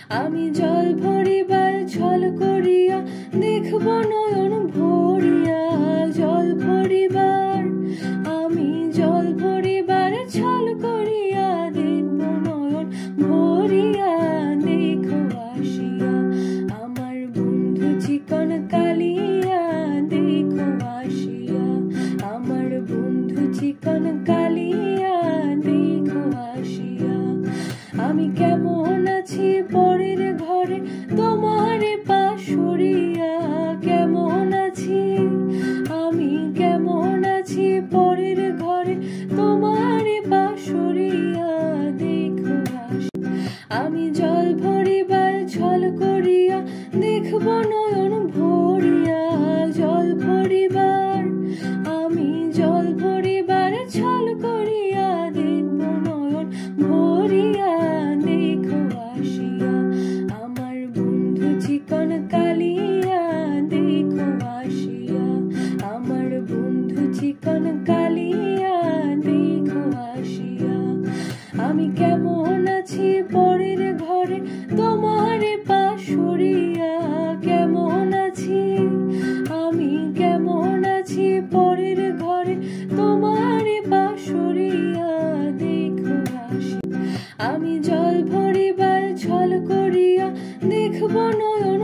আমি জল ভরিবার ছল করিয়া দেখব নয়ন ভরিয়া জল ভরিবার আমি জল ভরিবার ছল করিয়া দেখব নয়ন ভরিয়া দেখো আসিয়া আমার বন্ধু চিকন কালিয়া দেখো আসিয়া আমার বন্ধু চিকন কালিয়া দেখো আসিয়া আমি কেমন আছি পরের ঘরে তোমার পাশরিয়া কেমন আছি আমি কেমন আছি পরের ঘরে তোমার পাশরিয়া দেখো আসিয়া আমি জল ভরিবার ছল করিয়া দেখব নয়ন ভরিয়া জল ভরিবার আমি জল ভরিবার ছল করিয়া দেখব নয়ন ভরিয়া দেখো আসিয়া আমার বন্ধু চিকন কালিয়া দেখো আসিয়া আমার বন্ধু চিকন কালিয়া দেখো আসিয়া আমি কেমন আছি পরের ঘরে তোমার পাশরিয়া কেমন আছি আমি কেমন আছি পরের ঘরে তোমার পাশরিয়া দেখো আসিয়া আমি জল ভরিবার ছল করিয়া দেখব নয়ন